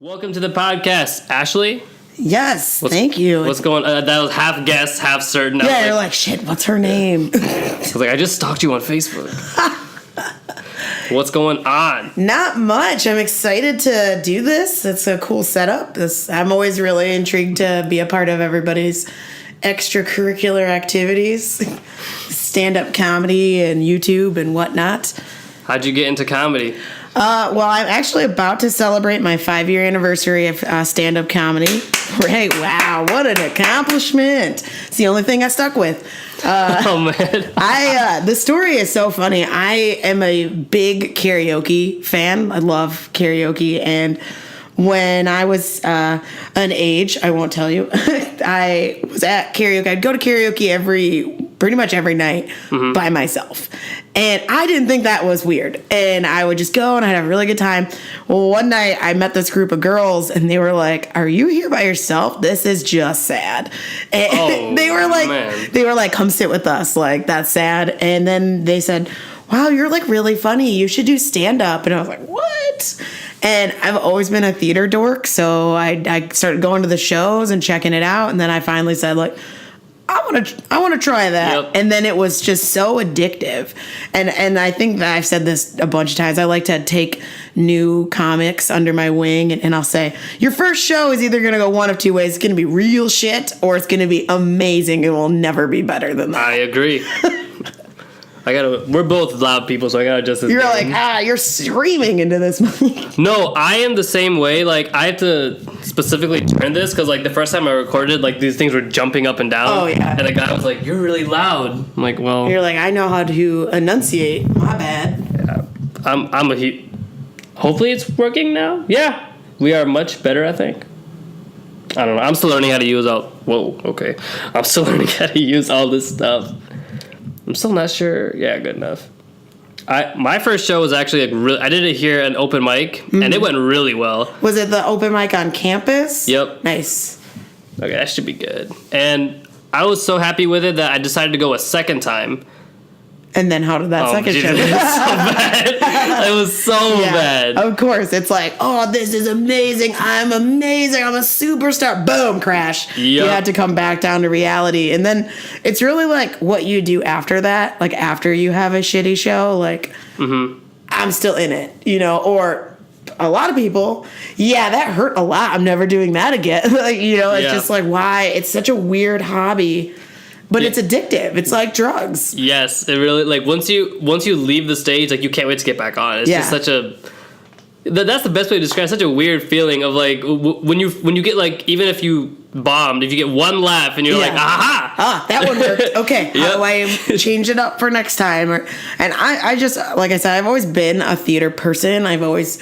Welcome to the podcast, Ashely. Yes, thank you. What's going on? That was half guess, half certain. Yeah, you're like, shit, what's her name? I was like, I just stalked you on Facebook. What's going on? Not much. I'm excited to do this. It's a cool setup. I'm always really intrigued to be a part of everybody's extracurricular activities, stand-up comedy and YouTube and whatnot. How'd you get into comedy? Well, I'm actually about to celebrate my 5-year anniversary of stand-up comedy. Right, wow, what an accomplishment. It's the only thing I stuck with. Oh, man. The story is so funny. I am a big karaoke fan. I love karaoke. And when I was an age, I won't tell you, I was at karaoke. I'd go to karaoke pretty much every night by myself. And I didn't think that was weird. And I would just go and I'd have a really good time. Well, one night I met this group of girls and they were like, "Are you here by yourself? This is just sad." And they were like, "Come sit with us. Like, that's sad." And then they said, "Wow, you're like really funny. You should do stand up." And I was like, "What?" And I've always been a theater dork. So I started going to the shows and checking it out. And then I finally said, like, I want to try that. Yep. And then it was just so addictive. And I think that I've said this a bunch of times. I like to take new comics under my wing and I'll say, your first show is either going to go one of two ways. It's going to be real shit or it's going to be amazing. It will never be better than that. I agree. We're both loud people, so I gotta adjust this. You're like, you're screaming into this mic. No, I am the same way. Like, I have to specifically turn this because, like, the first time I recorded, like, these things were jumping up and down. Oh, yeah. And the guy was like, "You're really loud." I'm like, well. You're like, I know how to enunciate. My bad. Yeah. Hopefully it's working now. Yeah. We are much better, I think. I don't know. I'm still learning how to use I'm still learning how to use all this stuff. I'm still not sure. Yeah, good enough. My first show was actually I did it here at an open mic, and it went really well. Was it the open mic on campus? Yep. Nice. Okay, that should be good. And I was so happy with it that I decided to go a second time. And then how did that second show go? It was so bad. It was so bad. Of course. It's like, oh, this is amazing. I'm amazing. I'm a superstar. Boom, crash. Yep. You had to come back down to reality. And then it's really like what you do after that. Like after you have a shitty show, like, I'm still in it, or a lot of people, that hurt a lot. I'm never doing that again. It's just like, why? It's such a weird hobby. But it's addictive. It's like drugs. Yes, it really, like, once you leave the stage, like, you can't wait to get back on. It's just such a, that's the best way to describe it. Such a weird feeling of, like, when you get, like, even if you bombed, if you get one laugh and you're like, aha! Ah, that one worked. Okay, how do I change it up for next time? And I just, like I said, I've always been a theater person. I was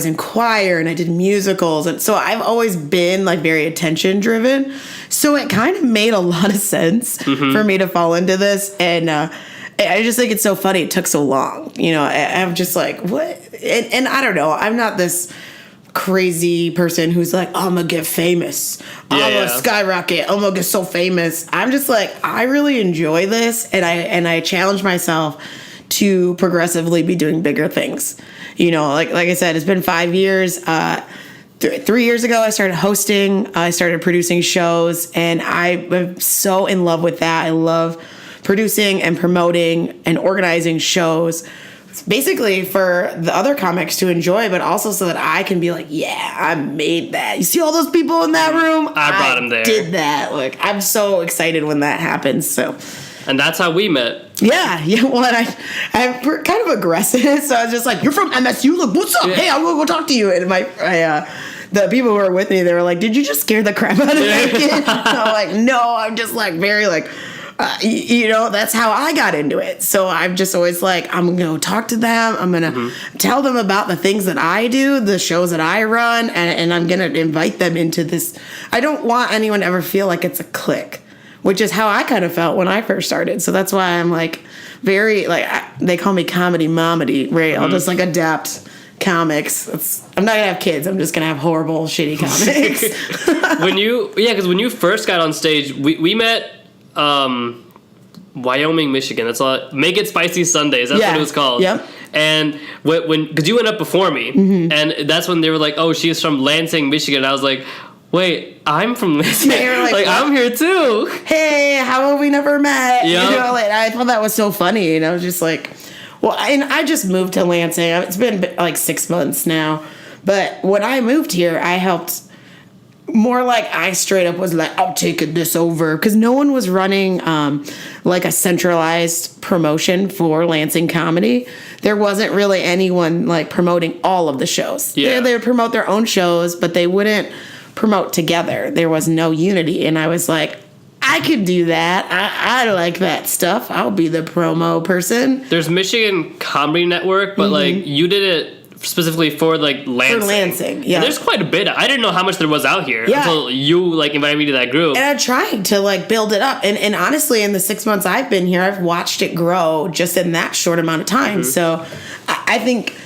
in choir and I did musicals. And so I've always been, like, very attention driven. So it kind of made a lot of sense for me to fall into this. And I just think it's so funny. It took so long. I'm just like, what? And I don't know. I'm not this crazy person who's like, I'm gonna get famous. I'm gonna skyrocket. I'm gonna get so famous. I'm just like, I really enjoy this. And I challenge myself to progressively be doing bigger things. Like I said, it's been 5 years. 3 years ago, I started hosting. I started producing shows, and I'm so in love with that. I love producing and promoting and organizing shows, basically for the other comics to enjoy, but also so that I can be like, yeah, I made that. You see all those people in that room? I brought them there. Did that. Like, I'm so excited when that happens. So. And that's how we met. Yeah. Well, and I'm kind of aggressive, so I was just like, "You're from MSU? Look, what's up? Yeah. Hey, I'm gonna go talk to you." And the people who were with me, they were like, "Did you just scare the crap out of that kid?" And I'm like, "No, I'm just like very like, that's how I got into it." So I'm just always like, I'm gonna go talk to them. I'm gonna tell them about the things that I do, the shows that I run, and I'm gonna invite them into this. I don't want anyone to ever feel like it's a clique, which is how I kind of felt when I first started. So that's why I'm like very, like, they call me comedy momedy, right? I'll just like adapt comics. I'm not gonna have kids. I'm just gonna have horrible, shitty comics. Because when you first got on stage, we met Wyoming, Michigan. That's all. Make It Spicy Sundays. That's what it was called. Yep. And when because you went up before me, and that's when they were like, "Oh, she's from Lansing, Michigan." And I was like, "Wait, I'm from Lansing. Yeah, you're like, I'm here too." Hey, how have we never met? Yep. You know, like, I thought that was so funny, and I was just like, well, and I just moved to Lansing. It's been like 6 months now, but when I moved here, I helped. More like I straight up was like, I'm taking this over, because no one was running like a centralized promotion for Lansing comedy. There wasn't really anyone like promoting all of the shows. Yeah. They would promote their own shows, but they wouldn't promote together. There was no unity, and I was like, I could do that. I like that stuff. I'll be the promo person. There's Michigan Comedy Network, but like you did it specifically for like Lansing. For Lansing, yeah. And there's quite a bit. I didn't know how much there was out here until you like invited me to that group. And I'm trying to like build it up. And honestly, in the 6 months I've been here, I've watched it grow just in that short amount of time. So I think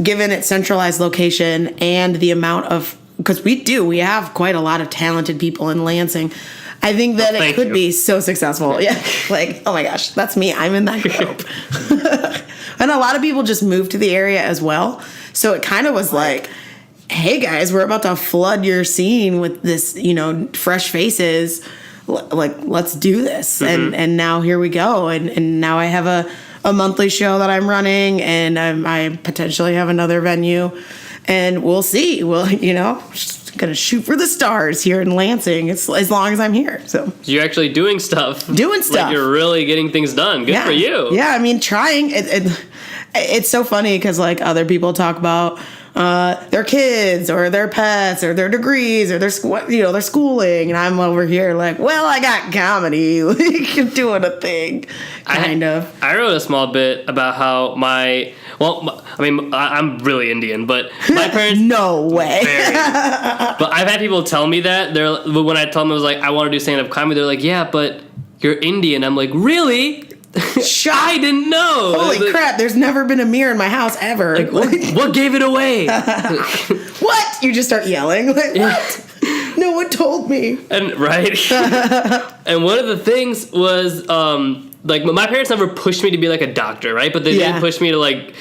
given its centralized location and the amount of, because we have quite a lot of talented people in Lansing. I think that it could be so successful. Yeah. Like, oh my gosh, that's me. I'm in that group. And a lot of people just moved to the area as well. So it kind of was like, hey guys, we're about to flood your scene with this, fresh faces. Like, let's do this. And now here we go. And now I have a monthly show that I'm running, and I potentially have another venue. And we'll see. Well, just gonna shoot for the stars here in Lansing as long as I'm here. So you're actually doing stuff. Like you're really getting things done. Good for you. Yeah, I mean, trying. It's so funny because like other people talk about their kids or their pets or their degrees or their schooling, and I'm over here like, well, I got comedy, like doing a thing, kind of. I wrote a small bit about how I'm really Indian, but my parents. No way. But I've had people tell me that when I told them I was like, I want to do stand-up comedy, they're like, yeah, but you're Indian. I'm like, really? I didn't know. Holy crap, there's never been a mirror in my house ever. Like, what gave it away? What? You just start yelling. Like, what? No one told me. And right. And one of the things was like my parents never pushed me to be like a doctor, right? But they did push me to like,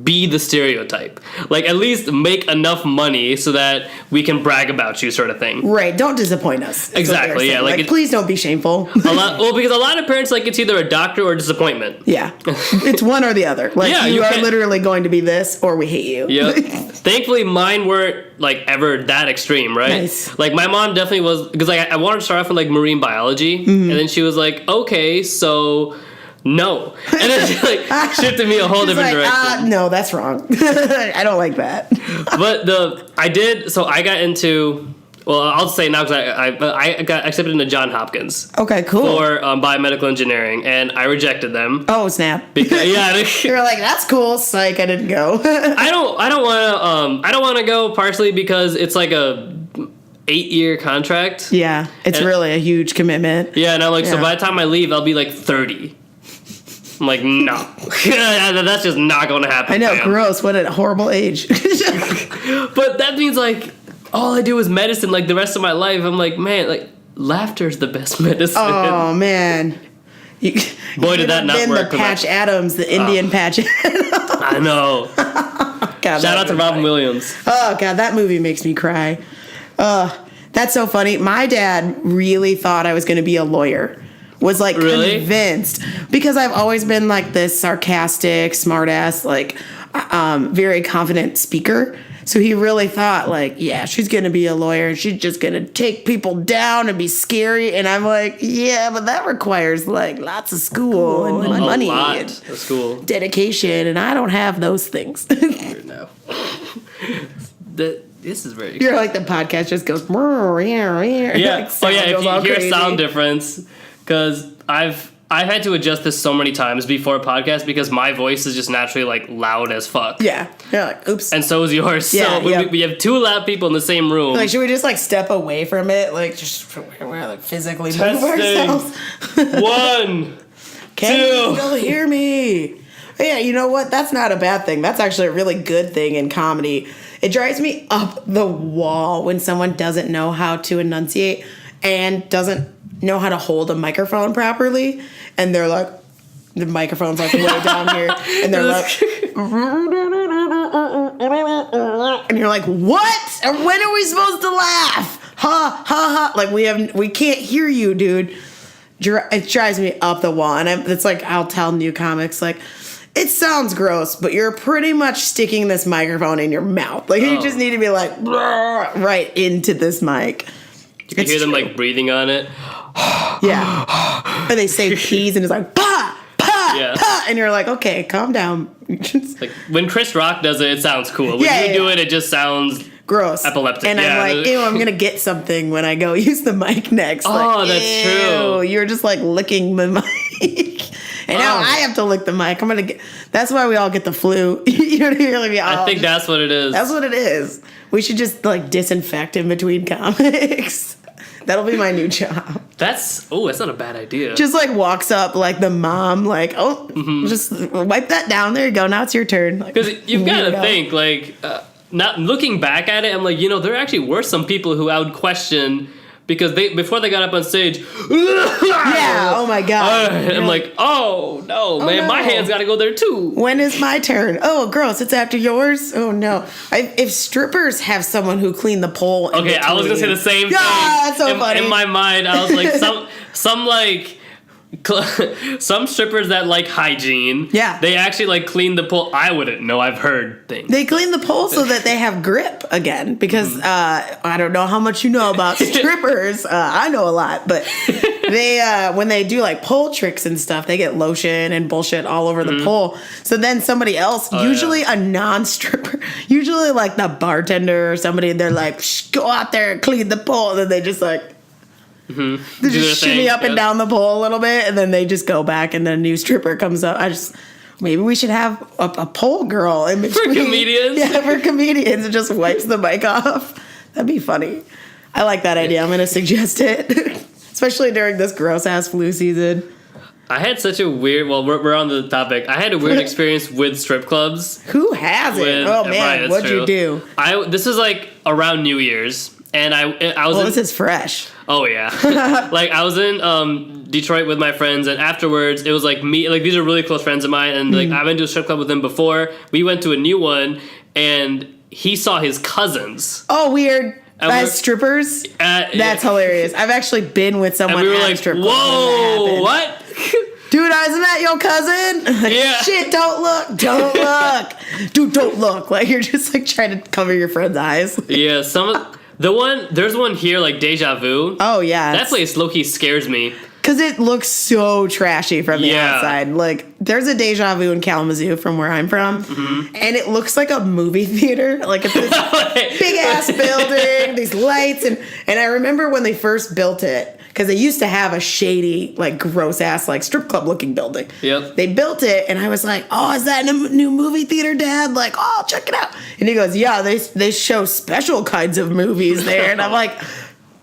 be the stereotype. Like, at least make enough money so that we can brag about you, sort of thing. Right. Don't disappoint us. Exactly. Yeah. Like please don't be shameful. Because a lot of parents, like, it's either a doctor or disappointment. Yeah. It's one or the other. Like, you are literally going to be this or we hate you. Yep. Thankfully, mine weren't, like, ever that extreme, right? Nice. Like, my mom definitely was, because like, I wanted to start off with, like, marine biology. And then she was like, okay, so... no. And then she like shifted me a whole different direction. No, that's wrong. I don't like that. But I got into, well, I'll say now because I got accepted into Johns Hopkins. Okay, cool. For biomedical engineering, and I rejected them. Oh, snap. Because, you're like, that's cool. Psych, I didn't go. I don't want to go, partially because it's like a 8-year contract. Yeah, it's really a huge commitment. Yeah, and I'm like, so by the time I leave, I'll be like 30. I'm like, no. That's just not going to happen. I know, man. Gross. What a horrible age. But that means, like, all I do is medicine, like, the rest of my life. I'm like, man, like, laughter is the best medicine. Oh, man. Boy, did that not work. The Patch Adams, the Indian Patch Adams. I know. God, shout out to Robin Williams. Oh, God, that movie makes me cry. That's so funny. My dad really thought I was going to be a lawyer. Was like convinced, because I've always been like this sarcastic, smartass, like very confident speaker. So he really thought like, yeah, she's gonna be a lawyer. She's just gonna take people down and be scary. And I'm like, yeah, but that requires like lots of school and money and school dedication, and I don't have those things. No. This is very. You're like the podcast just goes. Yeah. Like, Oh yeah. If you hear crazy. a sound difference. Because I've had to adjust this so many times before a podcast because my voice is just naturally like loud as fuck. Yeah. You're like, oops. And so is yours. Yeah, so we have two loud people in the same room. Like, should we just like step away from it? Like, just like physically move ourselves. 1, Can 2. you still hear me? But yeah, you know what? That's not a bad thing. That's actually a really good thing in comedy. It drives me up the wall when someone doesn't know how to enunciate and doesn't know how to hold a microphone properly, and they're like, the microphone's like way down here, and they're like, and you're like, what? And when are we supposed to laugh? Ha ha ha! Like we can't hear you, dude. It drives me up the wall, and it's like I'll tell new comics like, it sounds gross, but you're pretty much sticking this microphone in your mouth. Like you just need to be like right into this mic. You can hear them like breathing on it. Yeah, or they say peas, and it's like pa pa pa, and you're like, okay, calm down. Like when Chris Rock does it, it sounds cool. When you do it, it just sounds gross, epileptic. And I'm like, ew, I'm gonna get something when I go use the mic next. Oh, like, that's true. You're just like licking the mic. And now I have to lick the mic. That's why we all get the flu. You know what I mean? Like, I think that's what it is. That's what it is. We should just like disinfect in between comics. That'll be my new job. That's not a bad idea. Just like walks up like the mom, like, just wipe that down. There you go. Now it's your turn. Because you've got to think, like, not looking back at it, I'm like, there actually were some people who I would question because before they got up on stage, yeah, oh my God. I'm like, oh no, man, no. My hand's got to go there too. When is my turn? Oh, gross, it's after yours? Oh no. If strippers have someone who cleaned the pole. Okay, I was going to say the same thing. That's so funny. In my mind, I was like, some strippers that like hygiene. Yeah. They actually like clean the pole. I wouldn't know. I've heard things. They clean the pole so that they have grip again because I don't know how much you know about strippers. I know a lot, but they when they do like pole tricks and stuff, they get lotion and bullshit all over the pole. So then somebody else, usually a non-stripper, usually like the bartender or somebody, they're like, go out there and clean the pole. And then they just like, they just shimmy up and down the pole a little bit, and then they just go back, and then a new stripper comes up. Maybe we should have a pole girl in between. For comedians? Yeah, for comedians. It just wipes the mic off. That'd be funny. I like that idea. I'm going to suggest it. Especially during this gross-ass flu season. I had such a weird... Well, we're on the topic. I had a weird experience with strip clubs. Who hasn't? Oh, man. Right, what'd you do? This is like around New Year's. And I was this is fresh. Oh, yeah. Like, I was in Detroit with my friends, and afterwards, it was like me, like, these are really close friends of mine, and, like, I went to a strip club with them before. We went to a new one, and he saw his cousins. Oh, weird. As strippers? That's hilarious. I've actually been with someone and we were at like, a strip club. Whoa, what? Dude, isn't that your cousin? Yeah. Shit, don't look. Don't look. Dude, don't look. Like, you're just, like, trying to cover your friend's eyes. Yeah, there's one here, like Deja Vu. Oh, yeah. That place low-key scares me. Because it looks so trashy from the outside. Like, there's a Deja Vu in Kalamazoo from where I'm from, and it looks like a movie theater. Like, it's this big-ass building, these lights, and I remember when they first built it, because they used to have a shady, like, gross-ass, like, strip club-looking building. Yep. They built it, and I was like, oh, is that a new movie theater, Dad? Like, oh, check it out. And he goes, yeah, they show special kinds of movies there. And I'm like...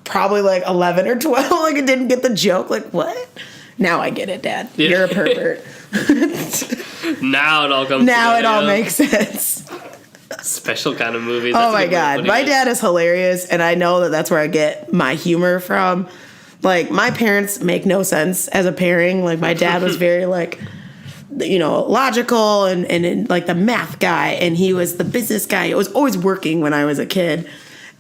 Probably like 11 or 12. Like, I didn't get the joke. Like, what? Now I get it, Dad. Yeah. You're a pervert. Now it all comes Now it all makes sense. Special kind of movies. Oh, my God. My dad is hilarious, and I know that that's where I get my humor from. Like, my parents make no sense as a pairing. Like, my dad was very, like... logical and like the math guy, and he was the business guy. It was always working when I was a kid.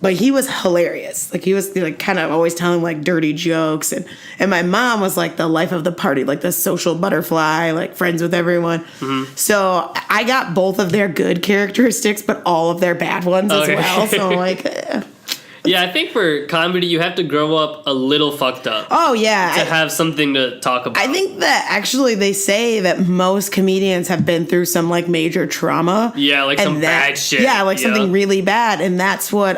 But he was hilarious. Like, he was like kind of always telling like dirty jokes. And my mom was like the life of the party, like the social butterfly, like friends with everyone. So I got both of their good characteristics, but all of their bad ones as well. So I'm like... Yeah, I think for comedy, you have to grow up a little fucked up. Oh, yeah. To have something to talk about. I think that actually they say that most comedians have been through some, like, major trauma. Yeah, like some bad shit. Yeah, like something really bad. And that's what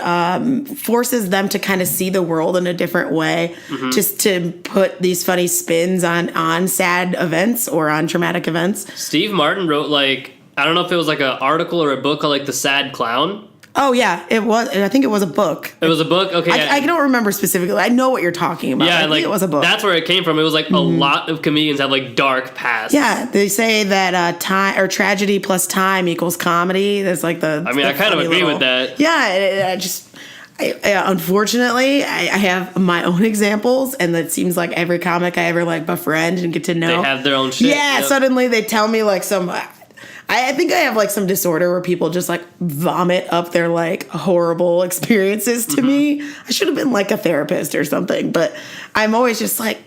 forces them to kind of see the world in a different way. Just to put these funny spins on sad events or on traumatic events. Steve Martin wrote, like, I don't know if it was like an article or a book called, like, The Sad Clown. Oh, yeah, it was. I think it was a book. It was a book? Okay. I don't remember specifically. I know what you're talking about. Yeah, I think it was a book. That's where it came from. It was like a lot of comedians have like dark pasts. Yeah, they say that time or tragedy plus time equals comedy. That's like the. I mean, I kind of agree with that. Yeah, Unfortunately, I have my own examples, and it seems like every comic I ever like befriend and get to know, they have their own shit. Yeah, yep. Suddenly they tell me like some. I think I have like some disorder where people just like vomit up their like horrible experiences to me. I should have been like a therapist or something, but I'm always just like.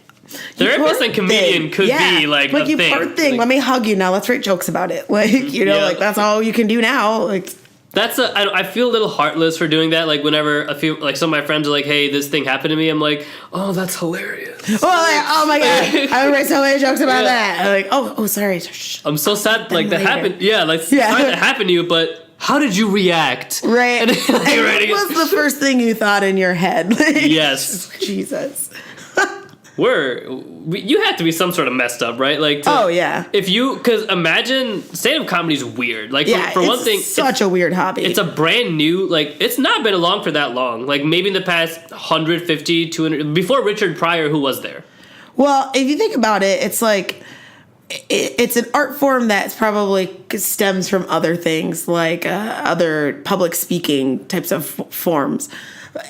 Therapist and comedian could be like a you thing. Poor thing. Like, let me hug you now. Let's write jokes about it. Like like that's all you can do now. Like. I feel a little heartless for doing that. Like whenever some of my friends are like, "Hey, this thing happened to me," I'm like, "Oh, that's hilarious." Oh my god, I would write so many jokes about that. I'm like, oh, sorry. I'm so sad. Like that happened. Yeah, like Yeah. sorry that happened to you, but how did you react? Right. And what was the first thing you thought in your head? Like, yes. Jesus. You have to be some sort of messed up, right? Like, because imagine stand-up comedy is weird. Like, for one thing, such a weird hobby. It's a brand new, like, it's not been along for that long. Like, maybe in the past 150, 200, before Richard Pryor, who was there? Well, if you think about it, it's like, it's an art form that's probably stems from other things, like other public speaking types of forms.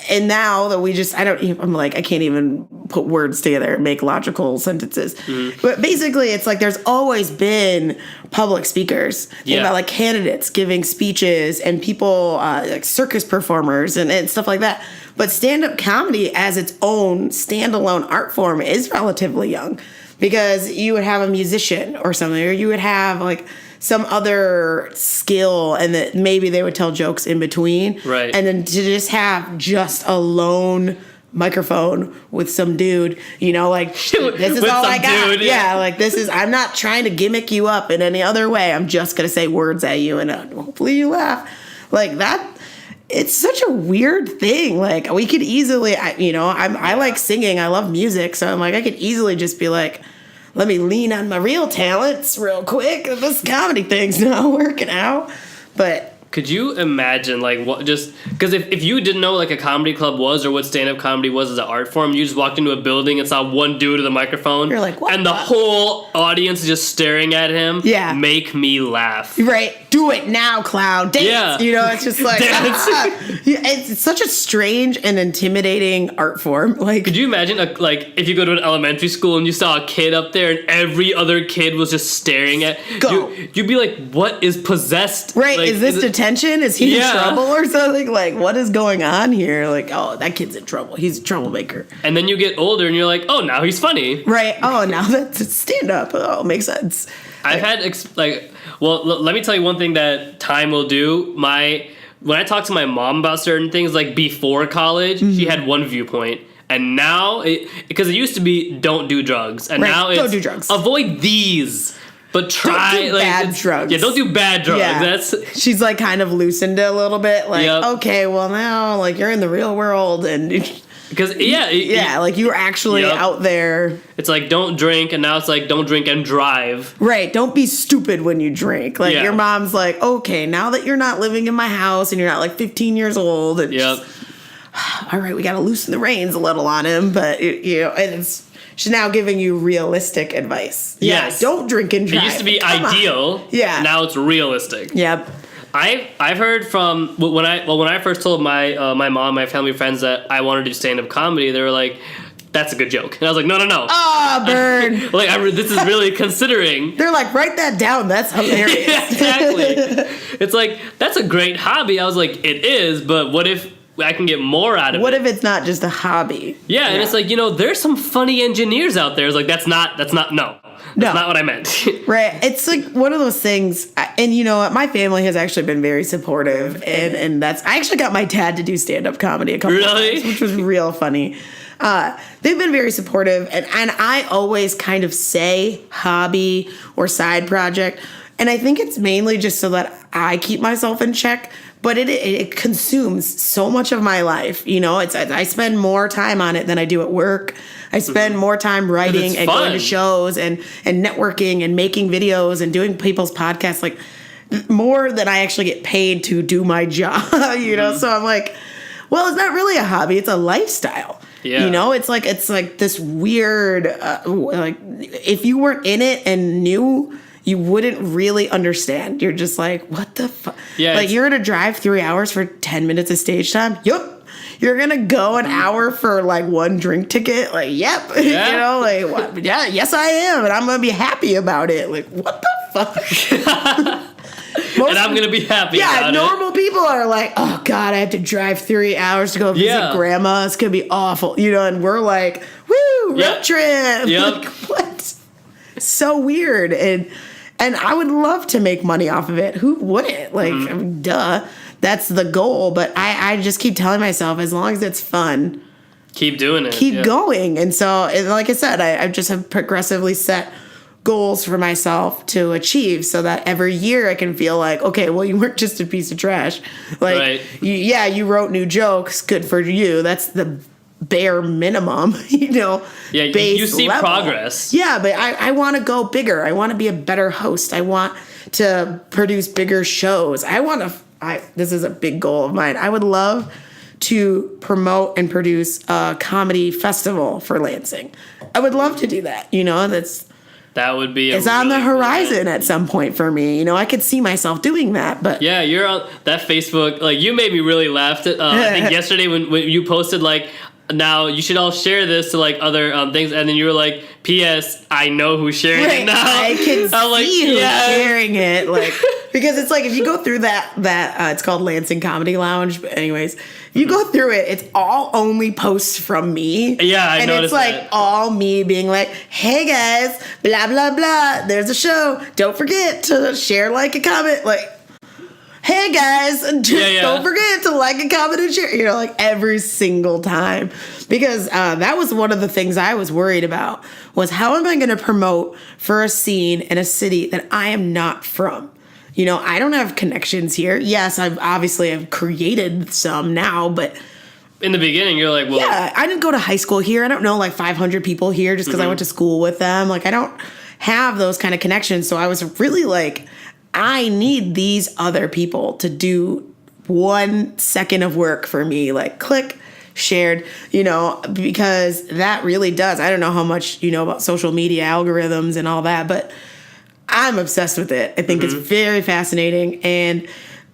And now that I can't even put words together and make logical sentences. Mm-hmm. But basically, it's like there's always been public speakers. Think about like candidates giving speeches and people like circus performers and stuff like that. But stand-up comedy as its own standalone art form is relatively young because you would have a musician or something, or you would have like some other skill, and that maybe they would tell jokes in between. Right. And then to just have just a lone microphone with some dude, like, this is all I got. Dude, yeah, like I'm not trying to gimmick you up in any other way. I'm just going to say words at you and hopefully you laugh. Like that. It's such a weird thing. Like we could easily, I like singing. I love music. So I'm like, I could easily just be like, let me lean on my real talents real quick. This comedy thing's not working out. But could you imagine, like, what, just because if you didn't know like a comedy club was or what stand-up comedy was as an art form, you just walked into a building and saw one dude with a microphone, you're like, what? And the whole audience is just staring at him. Yeah, make me laugh. Right, do it now, clown. Dance. Yeah, it's just like it's such a strange and intimidating art form. Like, could you imagine, if you go to an elementary school and you saw a kid up there and every other kid was just staring at you'd be like, what is possessed? Right, like, is this detention? Is he in trouble or something? Like, what is going on here? Like, oh, that kid's in trouble. He's a troublemaker. And then you get older and you're like, oh, now he's funny. Right. Oh, now that's stand up. Oh, makes sense. I've had let me tell you one thing that time will do. When I talk to my mom about certain things, like before college, she had one viewpoint. And now, because it used to be don't do drugs. And now it's don't do drugs. Avoid these. But try don't do bad drugs. Yeah, don't do bad drugs. Yeah. She's like kind of loosened it a little bit. Like, okay, well now like you're in the real world and because like you're actually out there. It's like don't drink, and now it's like don't drink and drive. Right. Don't be stupid when you drink. Like your mom's like, okay, now that you're not living in my house and you're not like 15 years old, and all right, we got to loosen the reins a little on him, but she's now giving you realistic advice. Yes. Don't drink and drive. It used to be ideal. Yeah. Now it's realistic. Yep. I've heard from when I first told my my mom, my family friends that I wanted to do stand-up comedy, they were like, that's a good joke. And I was like, no. Oh, bird. This is really considering. They're like, write that down. That's hilarious. Yeah, exactly. It's like, that's a great hobby. I was like, it is, but what if I can get more out of it? What if it's not just a hobby? Yeah, and it's like, there's some funny engineers out there. It's like, that's not what I meant. Right. It's like one of those things, and you know what? My family has actually been very supportive, and I actually got my dad to do stand-up comedy a couple of times, which was real funny. They've been very supportive, and I always kind of say hobby or side project, and I think it's mainly just so that I keep myself in check. But it consumes so much of my life. I spend more time on it than I do at work. I spend more time writing and going to shows and networking and making videos and doing people's podcasts, like more than I actually get paid to do my job, So I'm like, well, it's not really a hobby. It's a lifestyle. Yeah. It's like this weird, like if you weren't in it and knew, you wouldn't really understand. You're just like, what the fuck? Yeah, like, you're going to drive 3 hours for 10 minutes of stage time? Yup. you're gonna go an hour for like one drink ticket? Like, yep. Yeah. You know, like, what? Yeah, yes, I am, and I'm gonna be happy about it. Like, what the fuck? And I'm gonna be happy. Yeah, about normal people are like, oh god, I have to drive 3 hours to go visit grandma. It's gonna be awful, you know. And we're like, woo, road trip. Yep. Like, what? So weird. And I would love to make money off of it. Who wouldn't? Like, I mean, duh. That's the goal. But I just keep telling myself, as long as it's fun, keep doing it. Keep going. And so, like I said, I just have progressively set goals for myself to achieve, so that every year I can feel like, okay, well, you weren't just a piece of trash. Like, you wrote new jokes. Good for you. That's the bare minimum, you know. Yeah, you see level. Progress. Yeah, but I want to go bigger. I want to be a better host. I want to produce bigger shows. This is a big goal of mine. I would love to promote and produce a comedy festival for Lansing. I would love to do that. You know, that would be. It's on the horizon at some point for me. You know, I could see myself doing that. But yeah, you're on that Facebook. Like, you made me really laugh. I think yesterday when you posted like, now you should all share this to like other things, and then you were like, "P.S. I know who's sharing it now." I can see who's sharing it. Like, because it's like, if you go through that it's called Lansing Comedy Lounge. But anyways, if you go through it, it's all only posts from me. Yeah, I and noticed it's like that. all me being like, "Hey guys, blah blah blah. There's a show. Don't forget to share, like, and comment." Like, hey guys, don't forget to like and comment and share. You know, like, every single time. Because that was one of the things I was worried about, was how am I going to promote for a scene in a city that I am not from? You know, I don't have connections here. Yes, I've created some now, but in the beginning, you're like, well, yeah, I didn't go to high school here. I don't know like 500 people here just because I went to school with them. Like, I don't have those kind of connections. So I was really like, I need these other people to do 1 second of work for me. Like, click, shared, you know, because that really does. I don't know how much you know about social media algorithms and all that, but I'm obsessed with it. I think it's very fascinating. And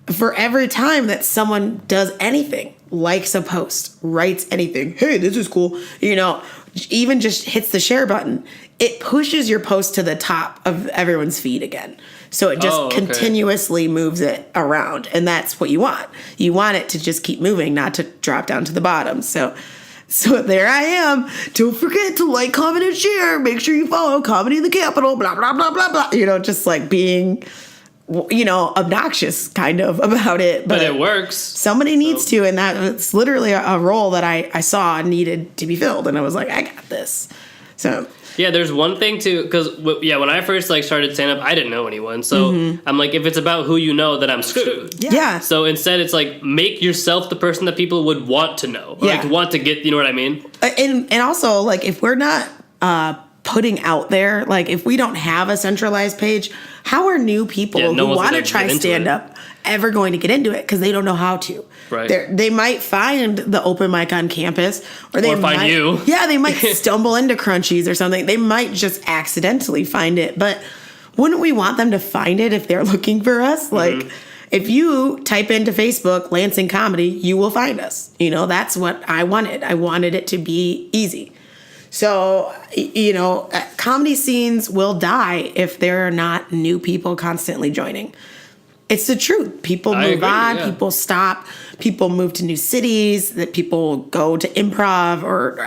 for every time that someone does anything, likes a post, writes anything, hey, this is cool, you know, even just hits the share button, it pushes your post to the top of everyone's feed again. So it just continuously moves it around. And that's what you want. You want it to just keep moving, not to drop down to the bottom. So there I am. Don't forget to like, comment, and share. Make sure you follow Comedy in the Capital, blah, blah, blah, blah, blah. You know, just like being, you know, obnoxious kind of about it. But it works. Somebody needs to. And it's literally a role that I saw needed to be filled. And I was like, I got this. So... yeah, there's one thing too, because when I first like started stand up, I didn't know anyone, so I'm like, if it's about who you know, then I'm screwed. Yeah. So instead, it's like, make yourself the person that people would want to know, like want to get. You know what I mean? And also, like, if we're not putting out there, like, if we don't have a centralized page, how are new people who want to try stand up ever going to get into it? Because they don't know how to. Right. They might find the open mic on campus, or they might find you. Yeah, they might stumble into Crunchies or something. They might just accidentally find it. But wouldn't we want them to find it if they're looking for us? Like, if you type into Facebook Lansing Comedy, you will find us. You know, that's what I wanted. I wanted it to be easy. So, you know, comedy scenes will die if there are not new people constantly joining. It's the truth. People move on, people stop, people move to new cities, that people go to improv or,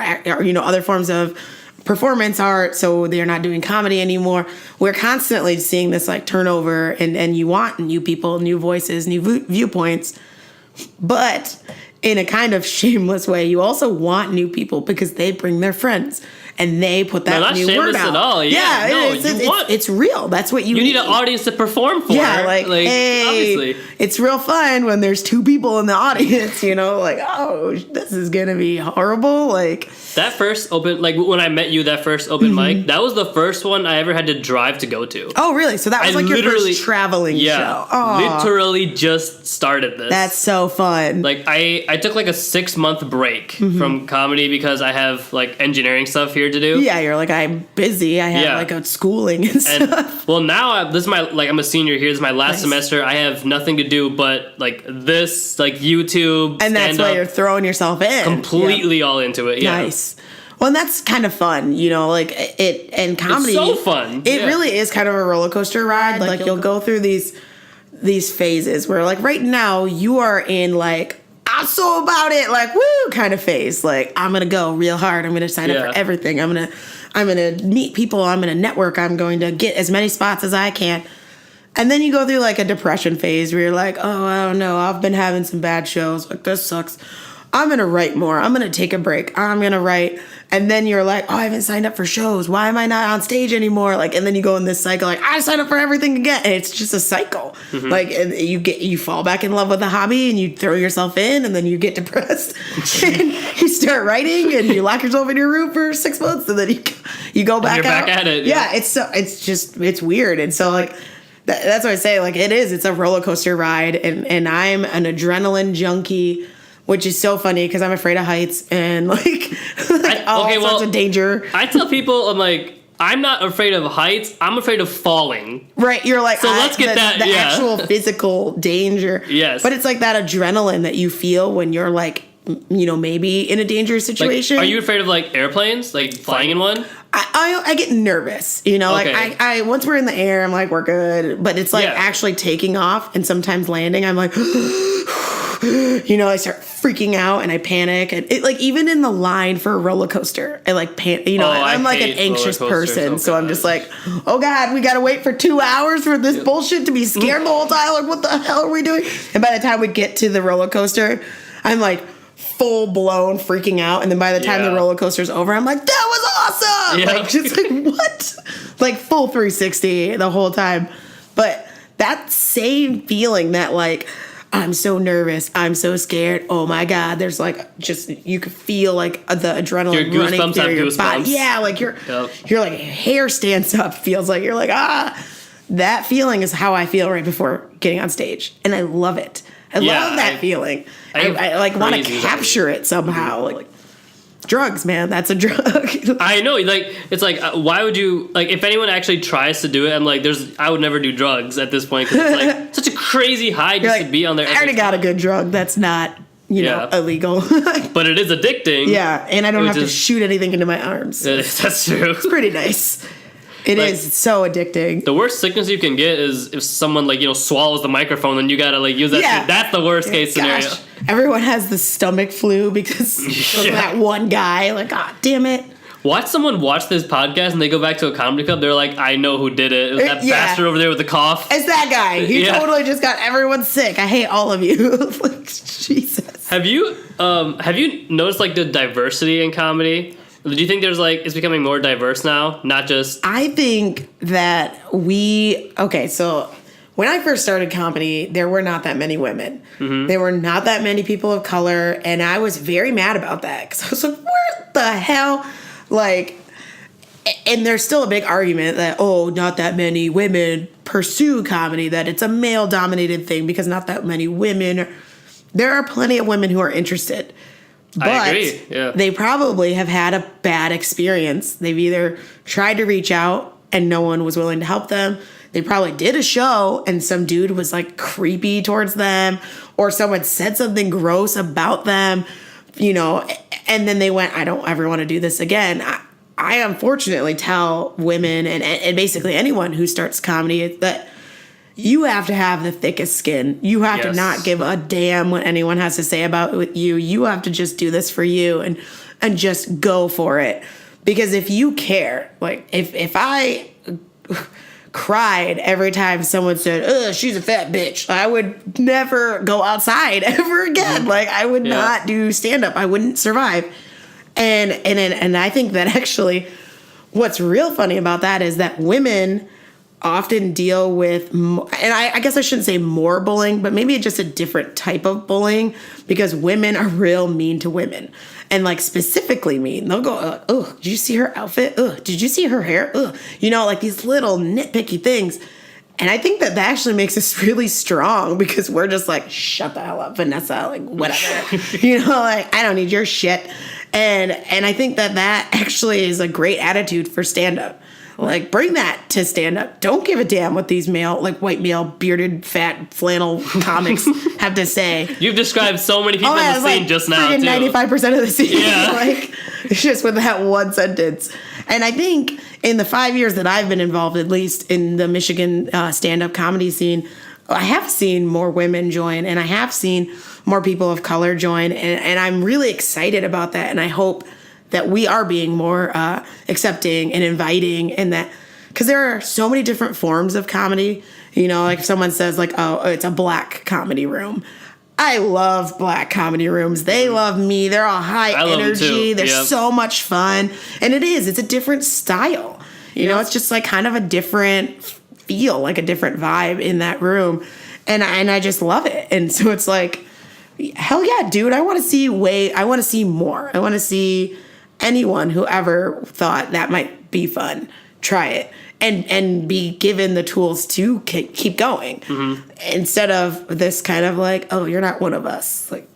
you know, other forms of performance art, so they're not doing comedy anymore. We're constantly seeing this like turnover, and you want new people, new voices, new viewpoints. But in a kind of shameless way, you also want new people because they bring their friends and they put that new word out. Not shameless at all. Yeah, it's real. That's what you need. You need an audience to perform for. Yeah, like hey, obviously. It's real fun when there's 2 people in the audience, you know, like, oh, this is going to be horrible. Like, that first open, like when I met you, that first open mic, that was the first one I ever had to drive to go to. Oh, really? So that was like your first traveling show. Oh, literally just started this. That's so fun. Like, I took like a 6-month break from comedy because I have like engineering stuff here to do. Yeah, you're like, I'm busy. I have like a schooling and stuff. Well, now this is my, like, I'm a senior here. This is my last semester. I have have nothing to do but like this, like YouTube, and that's why you're throwing yourself in completely all into it. Yeah. Nice. Well, and that's kind of fun, you know, like it, and comedy. It's so fun. It really is kind of a roller coaster ride. Like you'll go through these phases where like right now you are in like, I'm so about it, like woo kind of phase. Like I'm going to go real hard. I'm going to sign up for everything. I'm going to meet people. I'm going to network. I'm going to get as many spots as I can. And then you go through like a depression phase where you're like, oh, I don't know. I've been having some bad shows. Like this sucks. I'm going to write more. I'm going to take a break. I'm going to write. And then you're like, oh, I haven't signed up for shows. Why am I not on stage anymore? Like, and then you go in this cycle, like, I sign up for everything again. And it's just a cycle. Mm-hmm. Like, and you fall back in love with the hobby and you throw yourself in and then you get depressed and you start writing and you lock yourself in your room for 6 months and then you go back out. Back at it. Yeah, it's weird. And so like, that's what I say. Like, it's a roller coaster ride. And I'm an adrenaline junkie, which is so funny because I'm afraid of heights and like all sorts of danger. I tell people, I'm like, I'm not afraid of heights. I'm afraid of falling. Right. You're like, so let's get the actual physical danger. Yes. But it's like that adrenaline that you feel when you're like, you know, maybe in a dangerous situation. Like, are you afraid of like airplanes, like flying in one? I get nervous, you know, okay. like I once we're in the air, I'm like, we're good. But it's like actually taking off and sometimes landing, I'm like, you know, I start freaking out and I panic. And it, like, even in the line for a roller coaster, I like you know, I'm like an anxious person. So I'm just like, oh God, we got to wait for 2 hours for this bullshit to be scared the whole time. Like, what the hell are we doing? And by the time we get to the roller coaster, I'm like full blown freaking out. And then by the time the roller coaster's over, I'm like, that was awesome. Yeah. Like, just like, what? Like full 360 the whole time. But that same feeling that like, I'm so nervous. I'm so scared. Oh my God. There's like, just, you could feel like the adrenaline running through your body. Yeah. Like you're like hair stands up, feels like you're like, that feeling is how I feel right before getting on stage. And I love it. I love that feeling. I like want to capture it somehow. Like drugs, man. That's a drug. I know. Like, it's like, why would you, like, if anyone actually tries to do it, I'm like, I would never do drugs at this point. Cause it's like such a crazy high just to be on there. I already got a good drug. That's not, you know, illegal. But it is addicting. Yeah. And I don't have to shoot anything into my arms. That's true. It's pretty nice. It is. It's so addicting. The worst sickness you can get is if someone, like, you know, swallows the microphone and you gotta, like, use that. Yeah. That's the worst case scenario. Everyone has the stomach flu because of that one guy. Like, damn it. Watch someone watch this podcast and they go back to a comedy club. They're like, I know who did it. It was that bastard over there with the cough. It's that guy. He totally just got everyone sick. I hate all of you. Like, Jesus. Have you noticed, like, the diversity in comedy? Do you think there's, like, it's becoming more diverse now? Not just... I think that so when I first started comedy, there were not that many women. Mm-hmm. There were not that many people of color, and I was very mad about that, because I was like, what the hell? Like, and there's still a big argument that, not that many women pursue comedy, that it's a male-dominated thing, because not that many women... There are plenty of women who are interested. But I agree. Yeah. They probably have had a bad experience. They've either tried to reach out and no one was willing to help them. They probably did a show and some dude was like creepy towards them, or someone said something gross about them, you know, and then they went, I don't ever want to do this again. I unfortunately tell women and basically anyone who starts comedy that you have to have the thickest skin. You have to not give a damn what anyone has to say about you. You have to just do this for you and just go for it. Because if you care, like if I cried every time someone said, "Ugh, she's a fat bitch," I would never go outside ever again. Like I would not do stand up. I wouldn't survive. And I think that actually what's real funny about that is that women often deal with, and I guess I shouldn't say more bullying, but maybe just a different type of bullying, because women are real mean to women, and like specifically mean. They'll go, "Oh, did you see her outfit? Oh, did you see her hair? Oh," you know, like these little nitpicky things. And I think that actually makes us really strong, because we're just like, shut the hell up, Vanessa, like whatever, you know, like I don't need your shit. And I think that actually is a great attitude for stand up. Like, bring that to stand-up. Don't give a damn what these white male, bearded, fat, flannel comics have to say. You've described so many people in the scene just now, too. 95% of the scene. Yeah. Like, it's just with that one sentence. And I think in the 5 years that I've been involved, at least in the Michigan stand-up comedy scene, I have seen more women join, and I have seen more people of color join, and I'm really excited about that, and I hope that we are being more accepting and inviting, and that, because there are so many different forms of comedy. You know, like if someone says like, oh, it's a black comedy room. I love black comedy rooms. They love me. They're all high energy. They're so much fun. And it's a different style. You know, it's just like kind of a different feel, like a different vibe in that room. And I just love it. And so it's like, hell yeah, dude, I want to see more. I want to see anyone who ever thought that might be fun, try it. And be given the tools to keep going, instead of this kind of like, oh, you're not one of us. Like,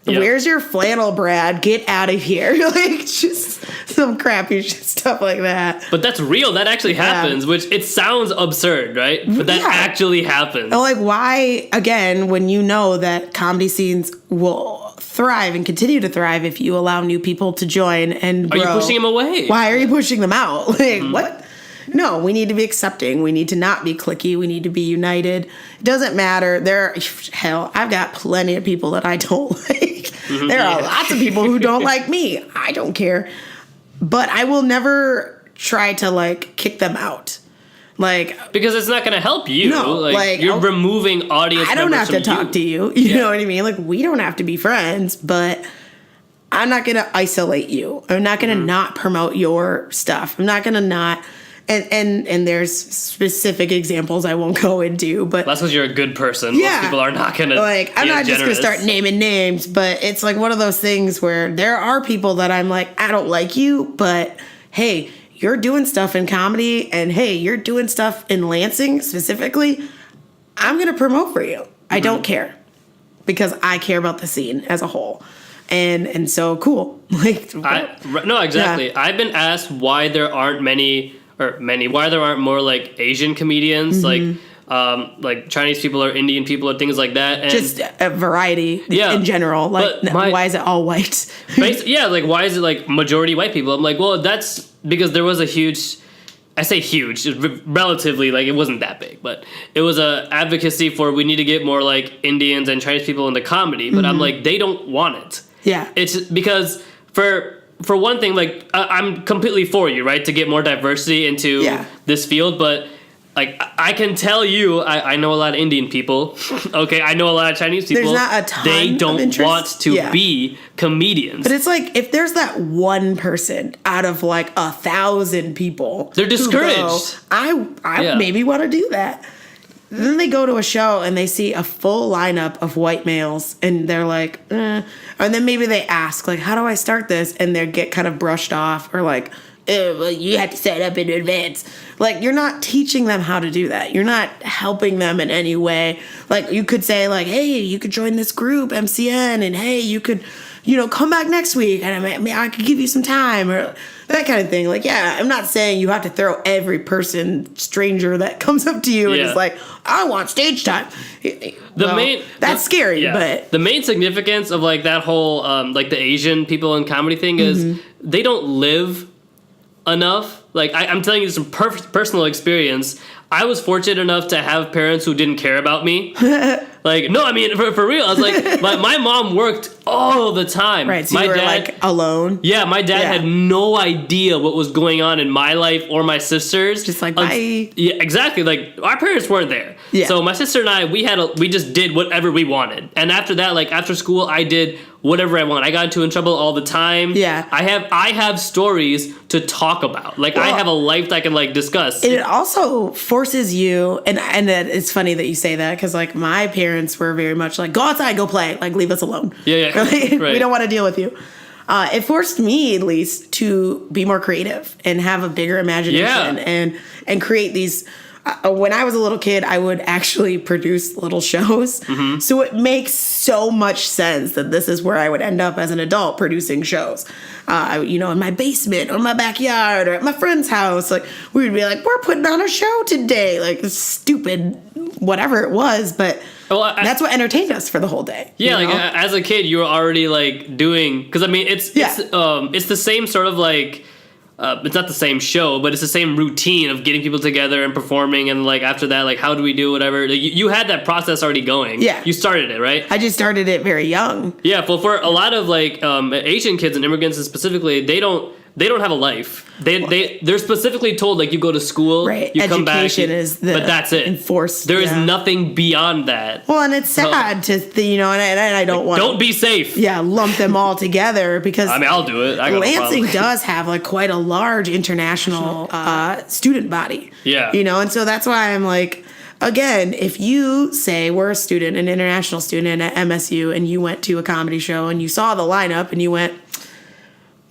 where's your flannel, Brad? Get out of here. Like, just some crappy stuff like that. But that's real. That actually happens, which it sounds absurd, right? But that actually happens. Like, why, again, when you know that comedy scenes will thrive and continue to thrive if you allow new people to join and grow. Are you pushing them away? Why are you pushing them out? Like, what? No, we need to be accepting. We need to not be cliquey. We need to be united. It doesn't matter. I've got plenty of people that I don't like. There are lots of people who don't like me. I don't care. But I will never try to, like, kick them out. Like, because it's not going to help you. No, like you're removing audience members. I don't have to talk to you. You know what I mean? Like, we don't have to be friends, but I'm not going to isolate you. I'm not going to not promote your stuff. I'm not going to not... And there's specific examples I won't go into, but that's because you're a good person. Most people are not gonna, like, I'm not just gonna start naming names, but it's like one of those things where there are people that I'm like, I don't like you, but hey, you're doing stuff in comedy, and hey, you're doing stuff in Lansing specifically. I'm gonna promote for you. I don't care, because I care about the scene as a whole. And so cool. Like, no, exactly. Yeah. I've been asked why there aren't why there aren't more like Asian comedians, like Chinese people or Indian people or things like that. And just a variety in general. Like, why is it all white? Like, why is it like majority white people? I'm like, well, that's because there was a huge, I say huge, relatively, like, it wasn't that big, but it was a advocacy for we need to get more like Indians and Chinese people into comedy. But I'm like, they don't want it. Yeah. It's because for one thing, like, I'm completely for you, right, to get more diversity into this field, but, like, I can tell you, I know a lot of Indian people, okay, I know a lot of Chinese people. There's not a ton They don't of want to be comedians. But it's like, if there's that one person out of, like, 1,000 people, they're discouraged. I maybe want to do that. Then they go to a show and they see a full lineup of white males and they're like, And then maybe they ask, like, how do I start this? And they get kind of brushed off, or like, well, you have to set up in advance. Like, you're not teaching them how to do that. You're not helping them in any way. Like, you could say, like, hey, you could join this group, MCN, and hey, you could, come back next week and I could give you some time, or that kind of thing. Like, yeah, I'm not saying you have to throw every stranger that comes up to you and is like, I want stage time. That's scary, but the main significance of, like, that whole, like, the Asian people in comedy thing is they don't live enough. Like, I'm telling you some personal experience. I was fortunate enough to have parents who didn't care about me. Like, no, I mean, for real. I was like, my mom worked all the time. Right, so my you were, dad, like, alone? Yeah, my dad had no idea what was going on in my life or my sister's. Just like, bye. Yeah, exactly. Like, our parents weren't there. Yeah. So my sister and I, we just did whatever we wanted. And after that, like, after school, I did whatever I want. I got into trouble all the time. Yeah. I have stories to talk about. Like, I have a life that I can, like, discuss. It also forces you, and it's funny that you say that, because, like, my parents were very much like, go outside, go play, like, leave us alone. Yeah. Right? We don't want to deal with you. It forced me, at least, to be more creative and have a bigger imagination and create these when I was a little kid, I would actually produce little shows. Mm-hmm. So it makes so much sense that this is where I would end up as an adult producing shows. In my basement or my backyard or at my friend's house. Like, we would be like, we're putting on a show today. Like, stupid, whatever it was. But that's what entertained us for the whole day. Yeah, like as a kid, you were already like doing, because I mean, it's the same sort of like. It's not the same show, but it's the same routine of getting people together and performing, and like after that, like how do we do whatever. You had that process already going. Yeah, you started it, right? I just started it very young. Yeah, well, for a lot of like Asian kids and immigrants specifically, they don't have a life. They're specifically told like you go to school, right? You Education come back, is the but that's it. Enforced. There is nothing beyond that. Well, and it's sad and I don't want. Don't be safe. Yeah, lump them all together because I mean I'll do it. Lansing does have like quite a large international student body. Yeah, and so that's why I'm like. Again, if you say we're a student, an international student at MSU, and you went to a comedy show and you saw the lineup and you went,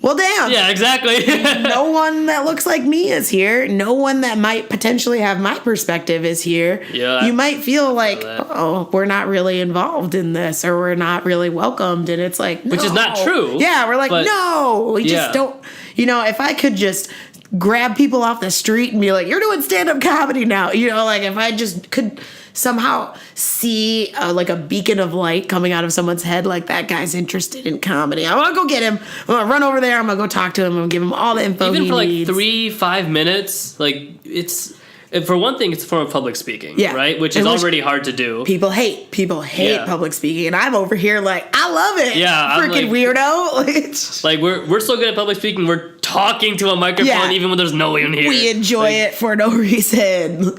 well, damn. Yeah, exactly. No one that looks like me is here. No one that might potentially have my perspective is here. Yeah, you might feel like, oh, we're not really involved in this or we're not really welcomed. And it's like, no. Which is not true. Yeah, we're like, no. We just don't. If I could just grab people off the street and be like, you're doing stand-up comedy now. Like if I just could somehow see like a beacon of light coming out of someone's head, like that guy's interested in comedy. I want to go get him. I'm going to run over there. I'm going to go talk to him and give him all the info Even he for like needs. 3-5 minutes, like it's... For one thing, it's a form of public speaking, right? Which is already hard to do. People hate public speaking, and I'm over here like, I love it. Yeah, freaking weirdo. Like we're so good at public speaking, we're talking to a microphone even when there's no one here. We enjoy it for no reason.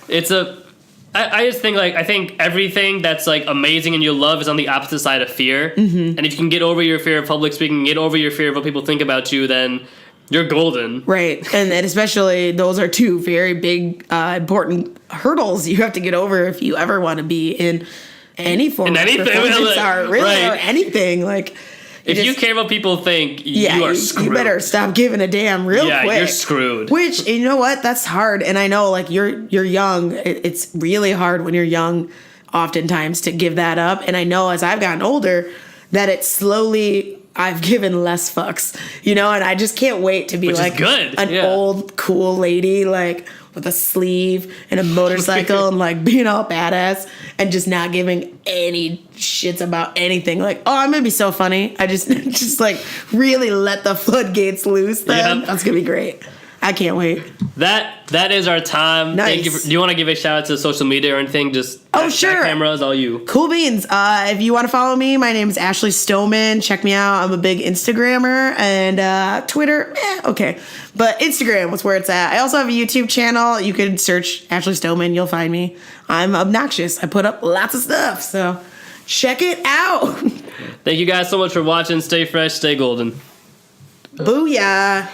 It's I just think I think everything that's like amazing and you love is on the opposite side of fear. Mm-hmm. And if you can get over your fear of public speaking, get over your fear of what people think about you, then you're golden. Right. And especially those are two very big, important hurdles you have to get over if you ever want to be in any form of performance art, really, or anything. Like, if you care what people think, you are screwed. You better stop giving a damn real quick. Yeah, you're screwed. Which, you know what? That's hard. And I know, like, you're young. It's really hard when you're young, oftentimes, to give that up. And I know as I've gotten older that it's slowly... I've given less fucks, and I just can't wait to be an old, cool lady, like with a sleeve and a motorcycle and like being all badass and just not giving any shits about anything. Like, oh, I'm gonna be so funny. I just like really let the floodgates loose then. Yep. That's gonna be great. I can't wait. That is our time. Nice. Thank you. Do you want to give a shout out to social media or anything? Just sure. That camera is all you. Cool beans. If you want to follow me, my name is Ashely Stommen. Check me out. I'm a big Instagrammer and Twitter. Okay, but Instagram was where it's at. I also have a YouTube channel. You could search Ashely Stommen. You'll find me. I'm obnoxious. I put up lots of stuff. So check it out. Thank you guys so much for watching. Stay fresh. Stay golden. Booyah.